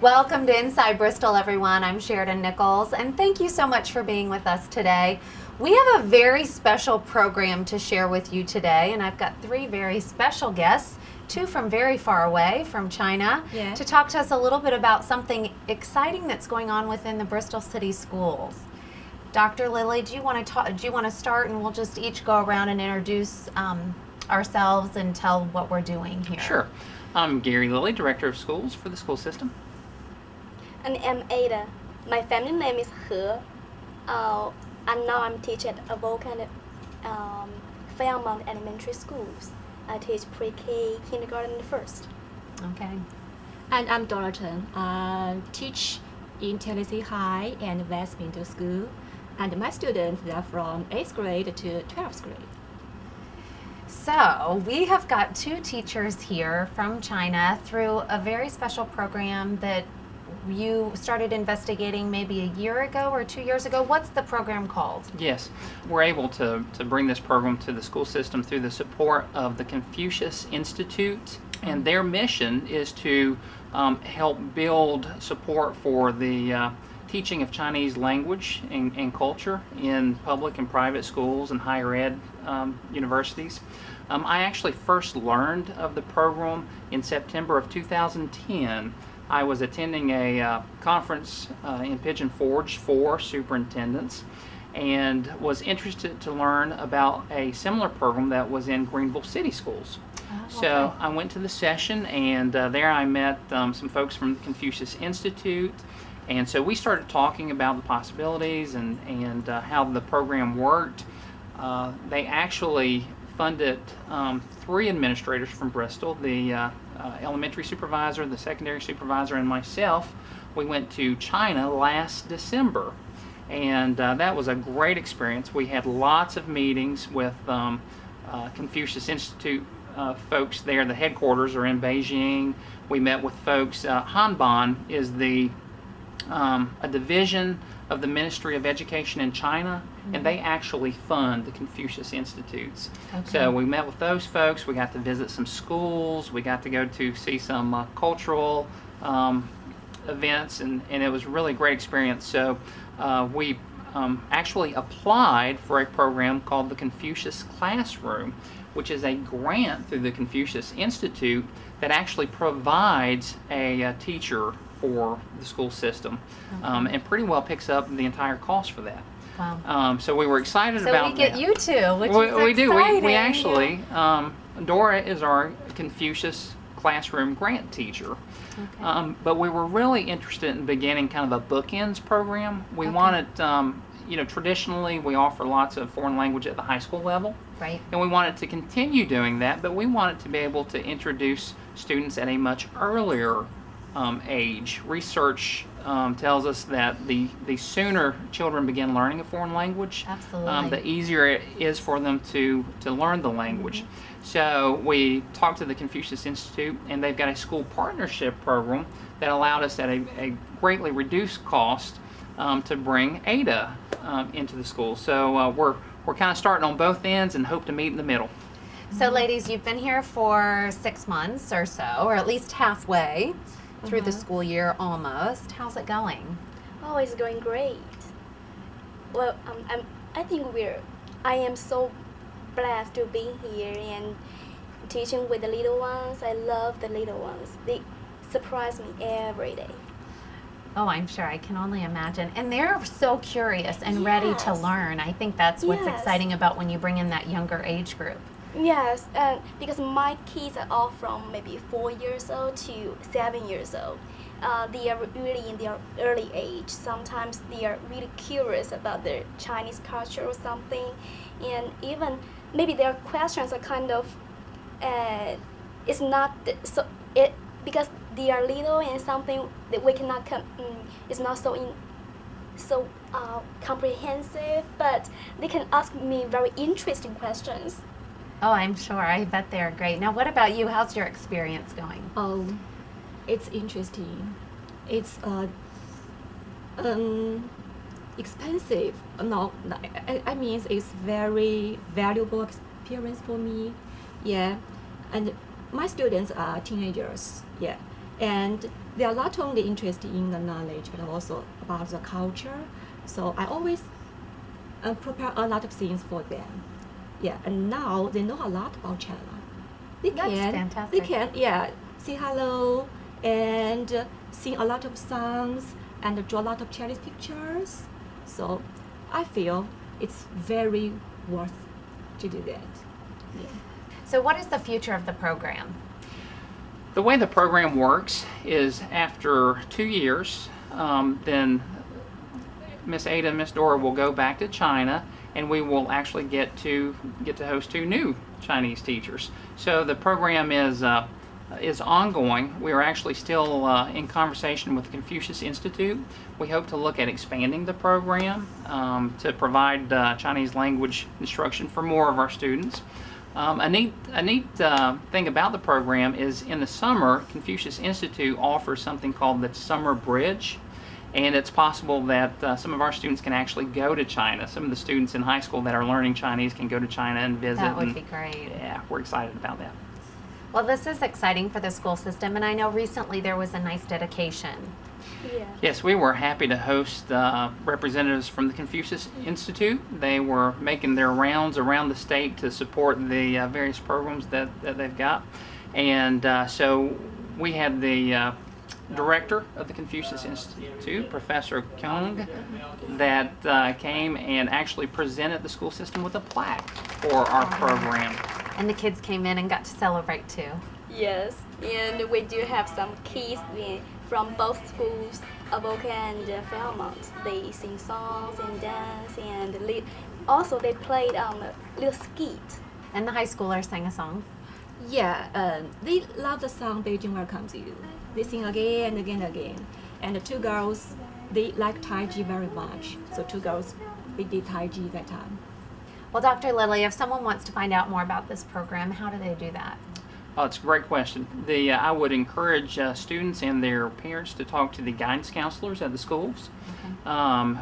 Welcome to Inside Bristol, everyone. I'm Sheridan Nichols, and thank you so much for being with us today. We have a very special program to share with you today, and I've got three very special guests, two from very far away, from China, to talk to us a little bit about something exciting that's going on within the Bristol City Schools. Dr. Lilly, do you want to start, and we'll just each go around and introduce ourselves and tell what we're doing here? Sure. I'm Gary Lilly, Director of Schools for the school system. And I'm Ada. My family name is He. And now I'm teaching at Vulcan Fairmount Elementary Schools. I teach pre-K, kindergarten, and first. Okay. And I'm Dorothy. I teach in Tennessee High and Westminster School. And my students are from 8th grade to 12th grade. So we have got two teachers here from China through a very special program that you started investigating maybe a year ago or 2 years ago. What's the program called? Yes, we're able to bring this program to the school system through the support of the Confucius Institute, and their mission is to help build support for the teaching of Chinese language and culture in public and private schools and higher ed universities. I actually first learned of the program in September of 2010. I was attending a conference in Pigeon Forge for superintendents and was interested to learn about a similar program that was in Greenville City Schools. So I went to the session, and there I met some folks from the Confucius Institute, and so we started talking about the possibilities and how the program worked. They actually funded 3 administrators from Bristol, the elementary supervisor, the secondary supervisor, and myself. We went to China last December, and that was a great experience. We had lots of meetings with Confucius Institute folks there. The headquarters are in Beijing. We met with folks. Hanban is a division of the Ministry of Education in China, and they actually fund the Confucius Institutes. So we met with those folks. We got to visit some schools. We got to go to see some cultural events, and it was a really great experience. So we actually applied for a program called the Confucius Classroom, which is a grant through the Confucius Institute that actually provides a teacher for the school system, and pretty well picks up the entire cost for that. Wow. So we were excited about that. So we get you two, which is we do. exciting. We actually, Dora is our Confucius Classroom grant teacher. But we were really interested in beginning kind of a bookends program. We wanted, traditionally we offer lots of foreign language at the high school level. Right. And we wanted to continue doing that, but we wanted to be able to introduce students at a much earlier age. Research tells us that the sooner children begin learning a foreign language, the easier it is for them to learn the language. So we talked to the Confucius Institute, and they've got a school partnership program that allowed us at a greatly reduced cost to bring Ada into the school. So we're kind of starting on both ends and hope to meet in the middle. So ladies, you've been here for 6 months or so, or at least halfway through the school year almost. How's it going? Oh, it's going great. Well, I am so blessed to be here and teaching with the little ones. I love the little ones. They surprise me every day. Oh, I'm sure. I can only imagine. And they're so curious and ready to learn. I think that's what's exciting about when you bring in that younger age group. Yes, because my kids are all from maybe 4 years old to 7 years old. They are really in their early age. Sometimes they are really curious about their Chinese culture or something, and even maybe their questions are kind of it's not because they are little and something that we cannot it's not so comprehensive, but they can ask me very interesting questions. Oh, I'm sure. I bet they're great. Now, what about you? How's your experience going? Oh, it's interesting. It's expensive. No, I mean it's very valuable experience for me. Yeah, and my students are teenagers. Yeah, and they are not only interested in the knowledge, but also about the culture. So I always prepare a lot of things for them. Yeah, and now they know a lot about China. That's fantastic. They can, say hello and sing a lot of songs and draw a lot of Chinese pictures. So I feel it's very worth to do that. Yeah. So what is the future of the program? The way the program works is after 2 years, then Miss Ada and Miss Dora will go back to China, and we will actually get to host 2 new Chinese teachers. So the program is ongoing. We are actually still in conversation with the Confucius Institute. We hope to look at expanding the program to provide Chinese language instruction for more of our students. A neat thing about the program is in the summer, Confucius Institute offers something called the Summer Bridge, and it's possible that some of our students can actually go to China. Some of the students in high school that are learning Chinese can go to China and visit. That would be great. Yeah, we're excited about that. Well, this is exciting for the school system, and I know recently there was a nice dedication. Yeah. Yes, we were happy to host representatives from the Confucius Institute. They were making their rounds around the state to support the various programs that they've got. And so we had the director of the Confucius Institute, Professor Kyung, that came and actually presented the school system with a plaque for our program. And the kids came in and got to celebrate too. Yes, and we do have some kids from both schools, Avoca and Fairmont. They sing songs and dance, and also they played a little skit. And the high schoolers sang a song. Yeah, they love the song Beijing Welcomes You. They sing again and again and again. And the 2 girls, they like Tai Chi very much. So 2 girls, they did Tai Chi that time. Well, Dr. Lilly, if someone wants to find out more about this program, how do they do that? Oh, it's a great question. I would encourage students and their parents to talk to the guidance counselors at the schools. Okay.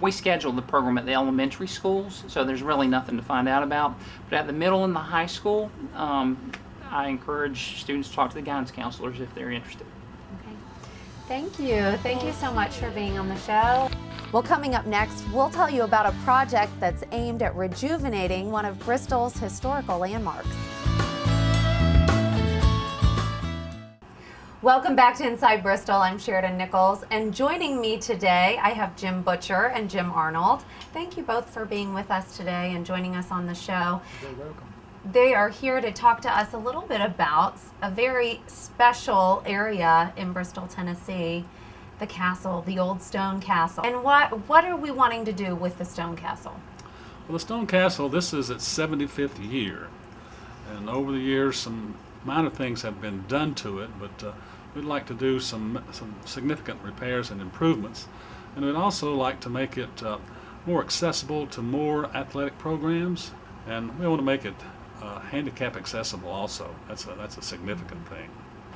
We schedule the program at the elementary schools, so there's really nothing to find out about. But at the middle and the high school, I encourage students to talk to the guidance counselors if they're interested. Okay. Thank you. Thank you so much for being on the show. Well, coming up next, we'll tell you about a project that's aimed at rejuvenating one of Bristol's historical landmarks. Welcome back to Inside Bristol. I'm Sheridan Nichols, and joining me today, I have Jim Butcher and Jim Arnold. Thank you both for being with us today and joining us on the show. You're welcome. They are here to talk to us a little bit about a very special area in Bristol, Tennessee, the castle, the old stone castle. And what are we wanting to do with the stone castle? Well, the stone castle, this is its 75th year. And over the years, some minor things have been done to it, but we'd like to do some significant repairs and improvements. And we'd also like to make it more accessible to more athletic programs. And we want to make it handicap accessible also. That's a significant thing.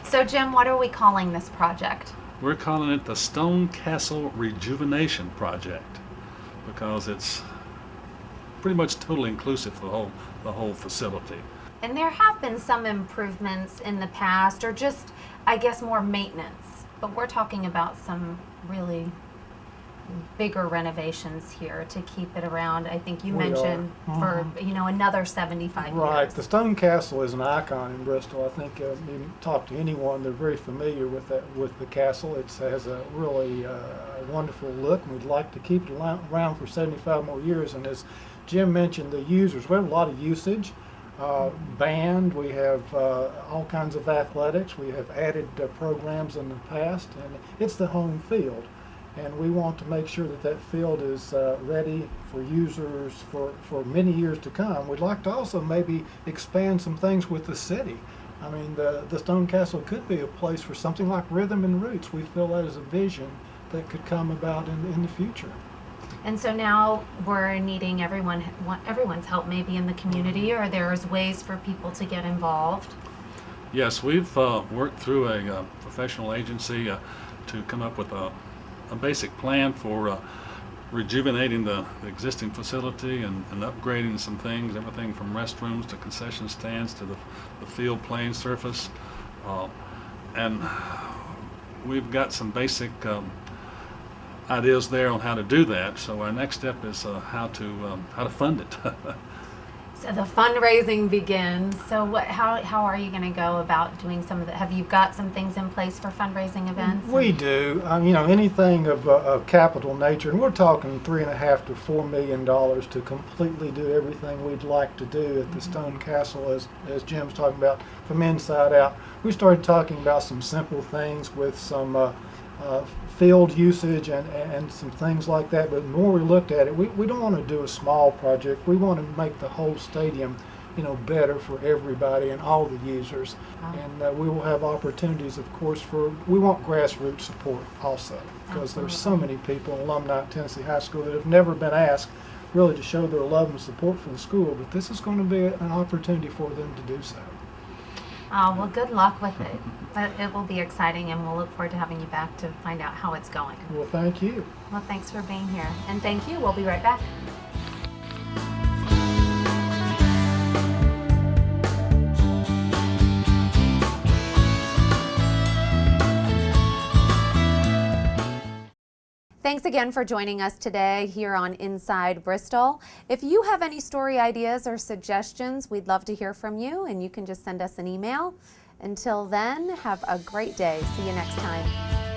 So Jim, what are we calling this project? We're calling it the Stone Castle Rejuvenation Project because it's pretty much totally inclusive for the whole facility. And there have been some improvements in the past, or just, I guess, more maintenance. But we're talking about some really bigger renovations here to keep it around. I think you mentioned for another 75 Right. years. The Stone Castle is an icon in Bristol. I think you talk to anyone, they're very familiar with the castle. It has a really wonderful look, and we'd like to keep it around for 75 more years. And as Jim mentioned, the users, we have a lot of usage. Band, we have all kinds of athletics. We have added programs in the past, and it's the home field. And we want to make sure that field is ready for users for many years to come. We'd like to also maybe expand some things with the city. I mean, the Stone Castle could be a place for something like Rhythm and Roots. We feel that is a vision that could come about in the future. And so now we're needing everyone's help maybe in the community, or there's ways for people to get involved. Yes, we've worked through a professional agency to come up with a basic plan for rejuvenating the existing facility and upgrading some things, everything from restrooms to concession stands to the field playing surface. And we've got some basic ideas there on how to do that. So our next step is how to fund it. So the fundraising begins. So how are you going to go about doing some of the, have you got some things in place for fundraising events? We do. You know, anything of capital nature, and we're talking $3.5 to $4 million to completely do everything we'd like to do at the Stone Castle, as Jim's talking about, from inside out. We started talking about some simple things with some field usage and some things like that, but the more we looked at it, we don't want to do a small project. We want to make the whole stadium, you know, better for everybody and all the users. And we will have opportunities, of course, we want grassroots support also, because there's so many people, alumni at Tennessee High School, that have never been asked really to show their love and support for the school, but this is going to be an opportunity for them to do so. Oh, well, good luck with it. But it will be exciting, and we'll look forward to having you back to find out how it's going. Well, thank you. Well, thanks for being here. And thank you. We'll be right back. Thanks again for joining us today here on Inside Bristol. If you have any story ideas or suggestions, we'd love to hear from you, and you can just send us an email. Until then, have a great day. See you next time.